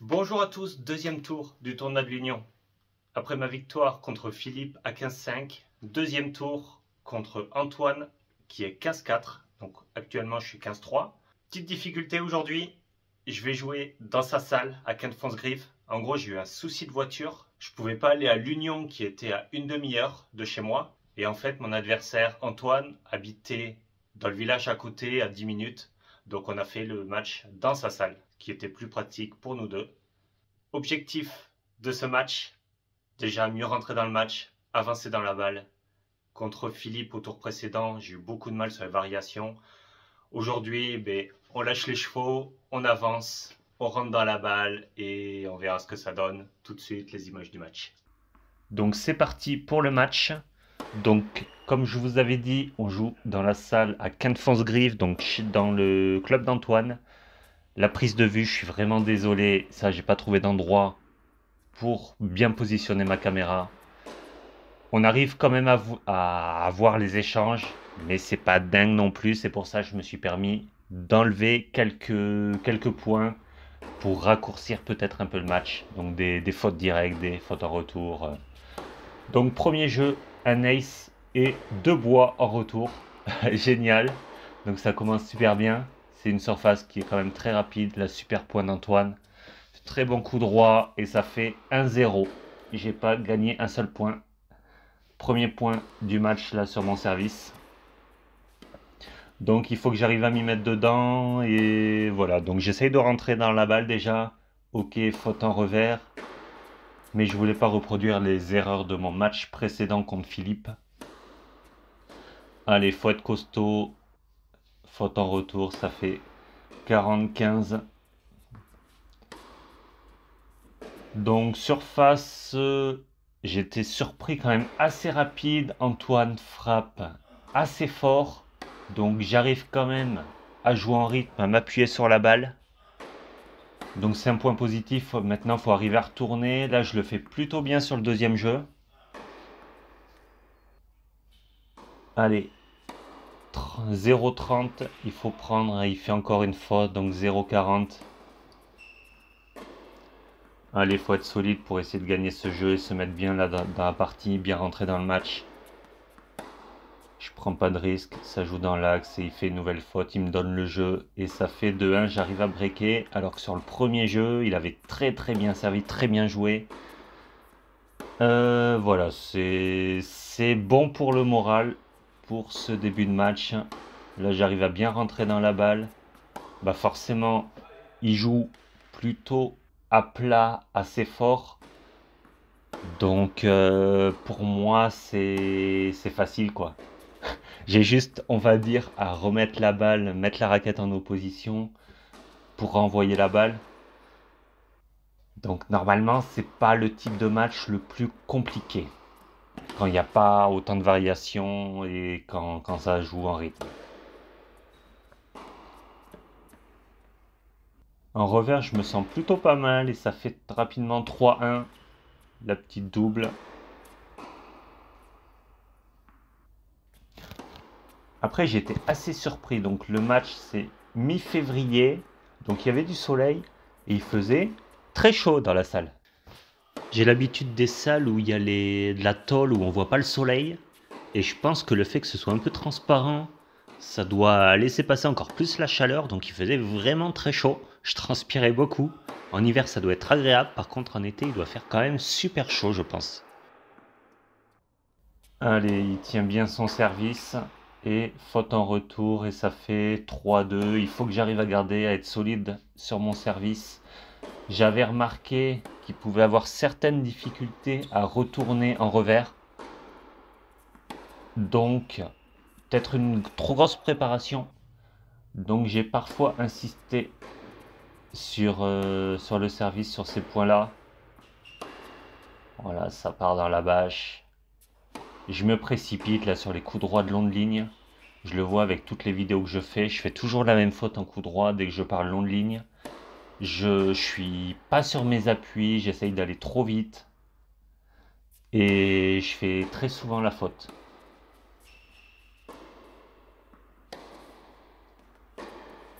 Bonjour à tous, deuxième tour du tournoi de l'Union. Après ma victoire contre Philippe à 15-5, deuxième tour contre Antoine qui est 15-4, donc actuellement je suis 15-3. Petite difficulté aujourd'hui, je vais jouer dans sa salle à Quinte-Fonce-Grive. En gros j'ai eu un souci de voiture, je ne pouvais pas aller à l'Union qui était à une demi-heure de chez moi. Et en fait mon adversaire Antoine habitait dans le village à côté à 10 minutes. Donc on a fait le match dans sa salle, qui était plus pratique pour nous deux. Objectif de ce match, déjà mieux rentrer dans le match, avancer dans la balle. Contre Philippe au tour précédent, j'ai eu beaucoup de mal sur les variations. Aujourd'hui, on lâche les chevaux, on avance, on rentre dans la balle et on verra ce que ça donne. Tout de suite, les images du match. Donc c'est parti pour le match. Donc comme je vous avais dit, on joue dans la salle à Quinte-Fonce-Grive, donc dans le club d'Antoine. La prise de vue, je suis vraiment désolé, ça j'ai pas trouvé d'endroit pour bien positionner ma caméra. On arrive quand même à voir les échanges, mais c'est pas dingue non plus. C'est pour ça que je me suis permis d'enlever quelques points pour raccourcir peut-être un peu le match. Donc des fautes directes, des fautes en retour. Donc premier jeu, un ace et 2 bois en retour. Génial. Donc ça commence super bien. C'est une surface qui est quand même très rapide. La super point d'Antoine. Très bon coup droit et ça fait 1-0. J'ai pas gagné un seul point. Premier point du match là sur mon service. Donc il faut que j'arrive à m'y mettre dedans et voilà. Donc j'essaye de rentrer dans la balle déjà. Ok, faute en revers. Mais je voulais pas reproduire les erreurs de mon match précédent contre Philippe. Allez, faut être costaud. Faute en retour, ça fait 40-15. Donc surface, j'étais surpris quand même assez rapide. Antoine frappe assez fort. Donc j'arrive quand même à jouer en rythme, à m'appuyer sur la balle. Donc c'est un point positif. Maintenant, il faut arriver à retourner. Là, je le fais plutôt bien sur le deuxième jeu. Allez, 0,30. Il faut prendre. Il fait encore une faute. Donc 0,40. Allez, il faut être solide pour essayer de gagner ce jeu et se mettre bien là dans la partie, bien rentrer dans le match. Je prends pas de risque, ça joue dans l'axe et il fait une nouvelle faute, il me donne le jeu et ça fait 2-1, j'arrive à breaker. Alors que sur le premier jeu, il avait très bien servi, très bien joué. Voilà, c'est bon pour le moral, pour ce début de match. Là, j'arrive à bien rentrer dans la balle. Bah forcément, il joue plutôt à plat, assez fort. Donc pour moi, c'est facile quoi. J'ai juste, on va dire, à remettre la balle, mettre la raquette en opposition pour renvoyer la balle. Donc normalement, c'est pas le type de match le plus compliqué. Quand il n'y a pas autant de variations et quand ça joue en rythme. En revers, je me sens plutôt pas mal et ça fait rapidement 3-1. La petite double. Après, j'étais assez surpris. Donc le match, c'est mi-février. Donc il y avait du soleil et il faisait très chaud dans la salle. J'ai l'habitude des salles où il y a de la tôle, où on voit pas le soleil. Et je pense que le fait que ce soit un peu transparent, ça doit laisser passer encore plus la chaleur. Donc il faisait vraiment très chaud. Je transpirais beaucoup. En hiver, ça doit être agréable. Par contre, en été, il doit faire quand même super chaud, je pense. Allez, il tient bien son service. Et faute en retour. Et ça fait 3-2. Il faut que j'arrive à garder, à être solide sur mon service. J'avais remarqué qu'il pouvait avoir certaines difficultés à retourner en revers. Donc, peut-être une trop grosse préparation. Donc, j'ai parfois insisté sur le service, sur ces points-là. Voilà, ça part dans la bâche. Je me précipite là sur les coups droits de longue ligne. Je le vois avec toutes les vidéos que je fais. Je fais toujours la même faute en coup droit dès que je pars long de ligne. Je suis pas sur mes appuis, j'essaye d'aller trop vite. Et je fais très souvent la faute.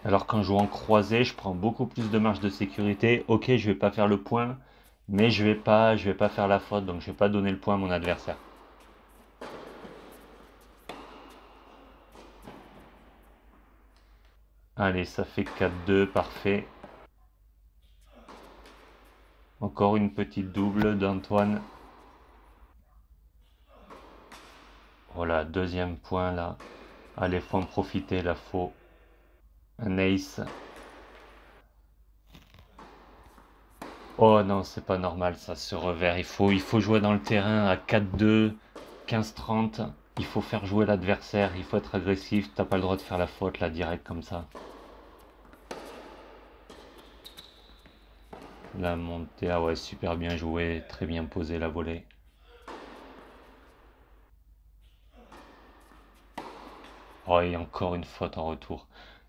Alors quand je joue en croisé, je prends beaucoup plus de marge de sécurité. Ok, je vais pas faire le point, mais je vais pas faire la faute, donc je vais pas donner le point à mon adversaire. Allez, ça fait 4-2, parfait. Encore une petite double d'Antoine. Voilà, deuxième point là. Allez, faut en profiter, là, faut un ace. Oh non, c'est pas normal ça, ce revers. Il faut jouer dans le terrain à 4-2, 15-30. Il faut faire jouer l'adversaire, il faut être agressif. T'as pas le droit de faire la faute là, direct comme ça. La montée, ah ouais, super bien joué, très bien posé la volée. Oh, et encore une faute en retour.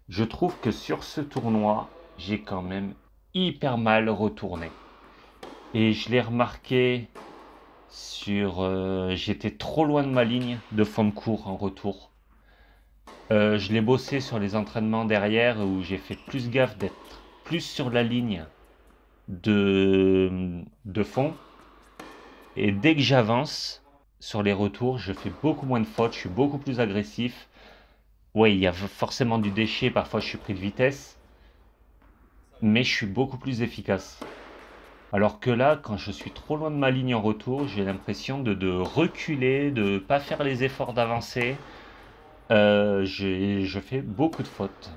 Je trouve que sur ce tournoi, j'ai quand même hyper mal retourné. Et je l'ai remarqué j'étais trop loin de ma ligne de fond de cours en retour. Je l'ai bossé sur les entraînements derrière où j'ai fait plus gaffe d'être plus sur la ligne de fond. Et dès que j'avance sur les retours, je fais beaucoup moins de fautes, je suis beaucoup plus agressif. Ouais, il y a forcément du déchet, parfois je suis pris de vitesse, mais je suis beaucoup plus efficace. Alors que là, quand je suis trop loin de ma ligne en retour, j'ai l'impression de reculer, de ne pas faire les efforts d'avancer. Je fais beaucoup de fautes.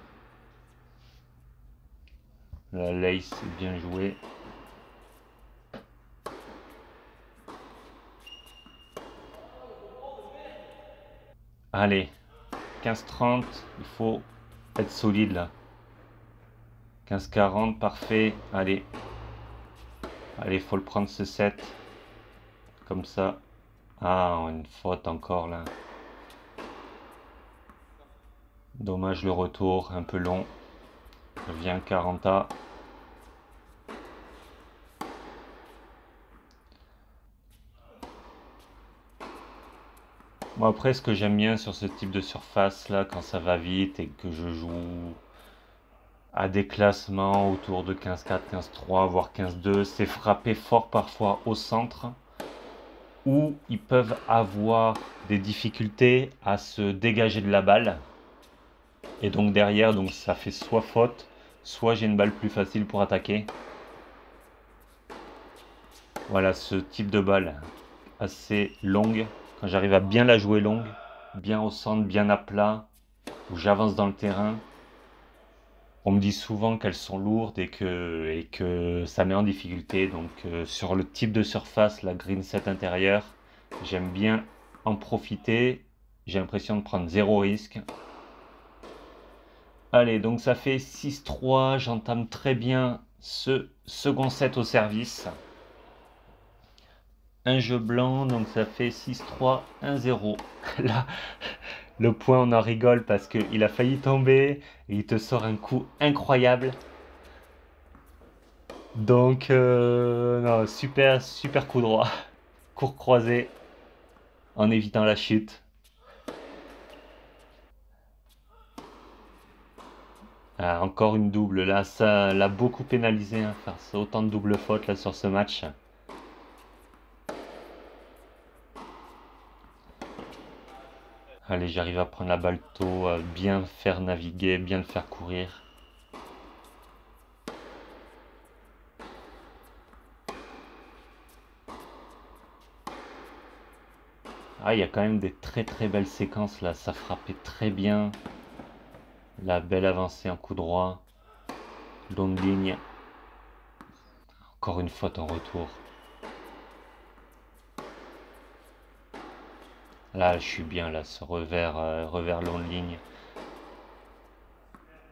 La lace, bien joué. Allez, 15-30, il faut être solide là. 15-40, parfait. Allez, allez, faut le prendre ce set. Comme ça. Ah, une faute encore là. Dommage le retour, un peu long. Revient 40A. Bon, après, ce que j'aime bien sur ce type de surface là, quand ça va vite et que je joue à des classements autour de 15-4, 15-3, voire 15-2, c'est frapper fort parfois au centre où ils peuvent avoir des difficultés à se dégager de la balle. Et donc derrière, donc ça fait soit faute, soit j'ai une balle plus facile pour attaquer. Voilà ce type de balle assez longue. Quand j'arrive à bien la jouer longue, bien au centre, bien à plat, où j'avance dans le terrain, on me dit souvent qu'elles sont lourdes et que ça met en difficulté. Donc sur le type de surface, la green set intérieure, j'aime bien en profiter. J'ai l'impression de prendre zéro risque. Allez, donc ça fait 6-3. J'entame très bien ce second set au service. Un jeu blanc, donc ça fait 6-3, 1-0. Là, le point, on en rigole parce qu'il a failli tomber et il te sort un coup incroyable. Donc, non, super, super coup droit. Court croisé en évitant la chute. Ah, encore une double. Là, ça l'a beaucoup pénalisé, hein, faire autant de double fautes là, sur ce match. Allez, j'arrive à prendre la balle tôt, à bien faire naviguer, bien le faire courir. Ah, il y a quand même des très très belles séquences là, ça frappait très bien. La belle avancée en coup droit, longue ligne. Encore une faute en retour. Là, je suis bien là, ce revers longue ligne.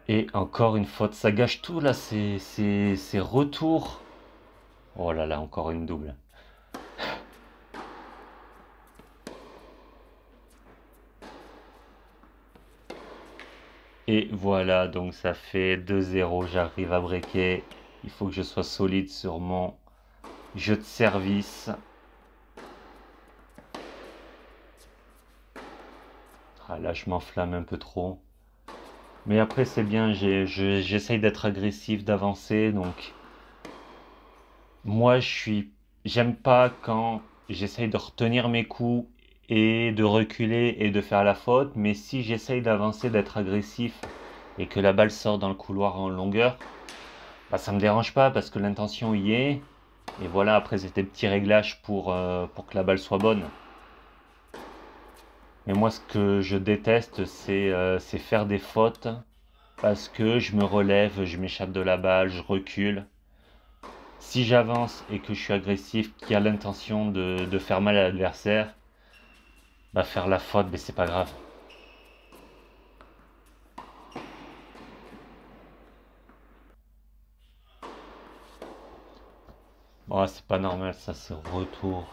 Et encore une faute, ça gâche tout là, ces retours. Oh là là, encore une double. Et voilà, donc ça fait 2-0, j'arrive à breaker. Il faut que je sois solide sur mon jeu de service. Ah, là, je m'enflamme un peu trop. Mais après, c'est bien, j'essaye d'être agressif, d'avancer. Donc, moi, j'aime pas quand j'essaye de retenir mes coups et de reculer et de faire la faute. Mais si j'essaye d'avancer, d'être agressif et que la balle sort dans le couloir en longueur, bah, ça me dérange pas parce que l'intention y est. Et voilà, après, c'est des petits réglages pour que la balle soit bonne. Mais moi, ce que je déteste, c'est faire des fautes parce que je me relève, je m'échappe de la balle, je recule. Si j'avance et que je suis agressif, qui a l'intention de faire mal à l'adversaire, bah faire la faute, mais c'est pas grave. Bon, c'est pas normal, ça, ce retour.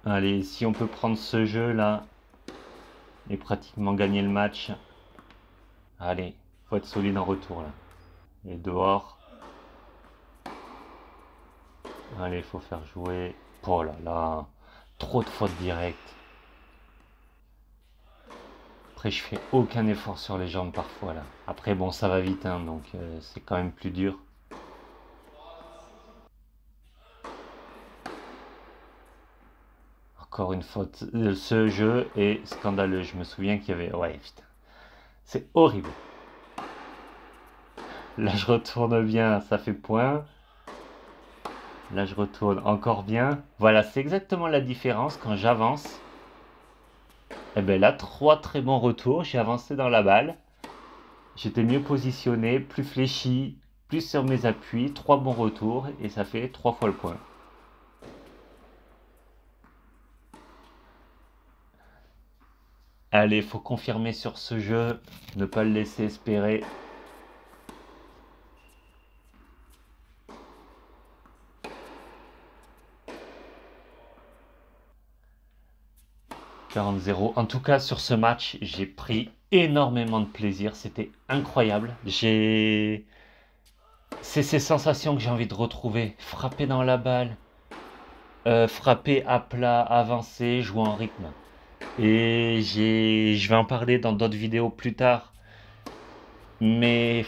Allez, si on peut prendre ce jeu là et pratiquement gagner le match. Allez, faut être solide en retour là. Et dehors. Allez, faut faire jouer. Oh là là, trop de fautes directes. Après, je fais aucun effort sur les jambes parfois là. Après, bon, ça va vite, hein, donc c'est quand même plus dur. Encore une faute. Ce jeu est scandaleux. Je me souviens qu'il y avait. Ouais, putain. C'est horrible. Là, je retourne bien, ça fait point. Là, je retourne encore bien. Voilà, c'est exactement la différence quand j'avance. Et bien là, trois très bons retours. J'ai avancé dans la balle. J'étais mieux positionné, plus fléchi, plus sur mes appuis. Trois bons retours et ça fait trois fois le point. Allez, faut confirmer sur ce jeu. Ne pas le laisser espérer. 40-0. En tout cas, sur ce match, j'ai pris énormément de plaisir. C'était incroyable. C'est ces sensations que j'ai envie de retrouver. Frapper dans la balle, frapper à plat, avancer, jouer en rythme. Et je vais en parler dans d'autres vidéos plus tard. Mais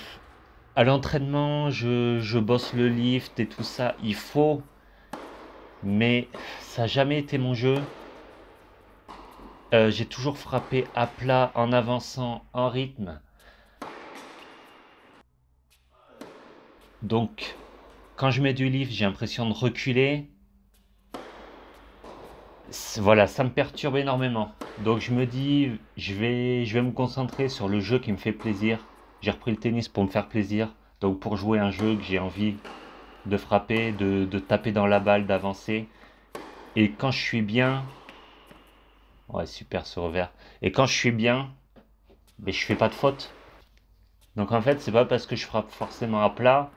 à l'entraînement, je bosse le lift et tout ça. Il faut. Mais ça n'a jamais été mon jeu. J'ai toujours frappé à plat en avançant en rythme. Donc, quand je mets du lift, j'ai l'impression de reculer. Voilà, ça me perturbe énormément. Donc, je me dis, je vais me concentrer sur le jeu qui me fait plaisir. J'ai repris le tennis pour me faire plaisir. Donc, pour jouer un jeu que j'ai envie de frapper, de taper dans la balle, d'avancer. Et quand je suis bien, ouais, super ce revers. Et quand je suis bien, mais je fais pas de faute. Donc en fait, c'est pas parce que je frappe forcément à plat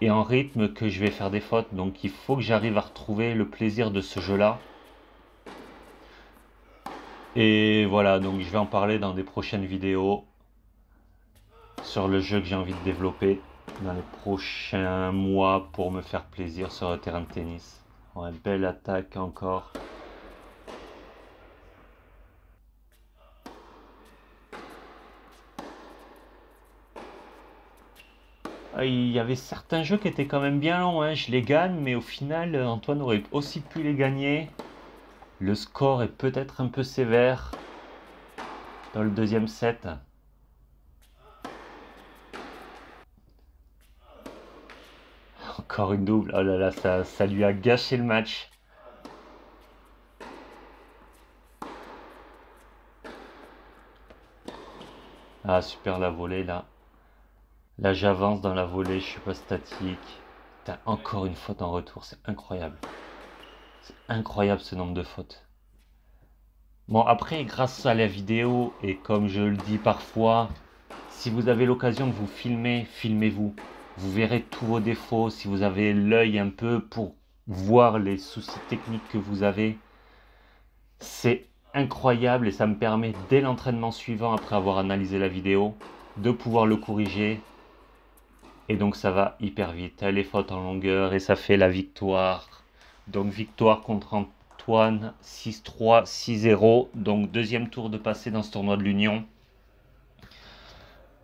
et en rythme que je vais faire des fautes. Donc il faut que j'arrive à retrouver le plaisir de ce jeu-là. Et voilà, donc je vais en parler dans des prochaines vidéos sur le jeu que j'ai envie de développer dans les prochains mois pour me faire plaisir sur le terrain de tennis. Ouais, belle attaque encore. Il y avait certains jeux qui étaient quand même bien longs, hein. Je les gagne, mais au final, Antoine aurait aussi pu les gagner. Le score est peut-être un peu sévère dans le deuxième set. Encore une double. Oh là là, ça lui a gâché le match. Ah, super la volée là. Là, j'avance dans la volée, je suis pas statique. T'as encore une faute en retour, c'est incroyable. C'est incroyable ce nombre de fautes. Bon, après, grâce à la vidéo, et comme je le dis parfois, si vous avez l'occasion de vous filmer, filmez-vous. Vous verrez tous vos défauts, si vous avez l'œil un peu pour voir les soucis techniques que vous avez. C'est incroyable et ça me permet, dès l'entraînement suivant, après avoir analysé la vidéo, de pouvoir le corriger. Et donc ça va hyper vite. Les fautes en longueur et ça fait la victoire. Donc victoire contre Antoine 6-3, 6-0. Donc deuxième tour de passé dans ce tournoi de l'Union.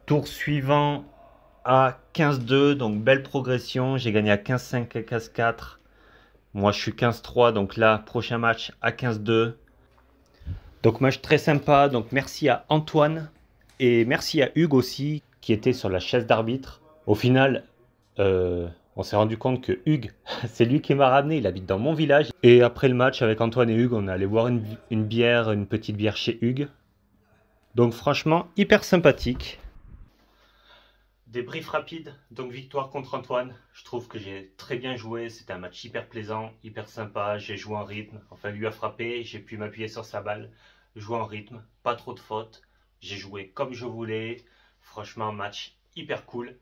Tour suivant à 15-2, donc belle progression. J'ai gagné à 15-5 et 15-4. Moi je suis 15-3, donc là prochain match à 15-2. Donc match très sympa. Donc merci à Antoine et merci à Hugues aussi qui était sur la chaise d'arbitre. Au final, on s'est rendu compte que Hugues, c'est lui qui m'a ramené, il habite dans mon village. Et après le match avec Antoine et Hugues, on est allé boire une bière, une petite bière chez Hugues. Donc franchement, hyper sympathique. Débrief rapide, donc victoire contre Antoine. Je trouve que j'ai très bien joué, c'était un match hyper plaisant, hyper sympa. J'ai joué en rythme, enfin lui a frappé, j'ai pu m'appuyer sur sa balle. Jouer en rythme, pas trop de fautes. J'ai joué comme je voulais. Franchement, match hyper cool.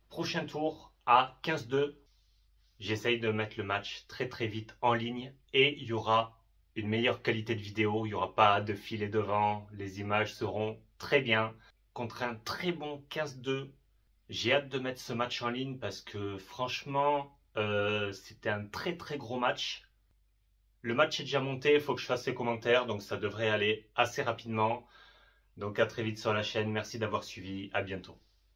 Prochain tour à 15-2. J'essaye de mettre le match très très vite en ligne et il y aura une meilleure qualité de vidéo. Il n'y aura pas de filet devant. Les images seront très bien. Contre un très bon 15-2. J'ai hâte de mettre ce match en ligne parce que franchement, c'était un très très gros match. Le match est déjà monté, il faut que je fasse les commentaires, donc ça devrait aller assez rapidement. Donc à très vite sur la chaîne, merci d'avoir suivi, à bientôt.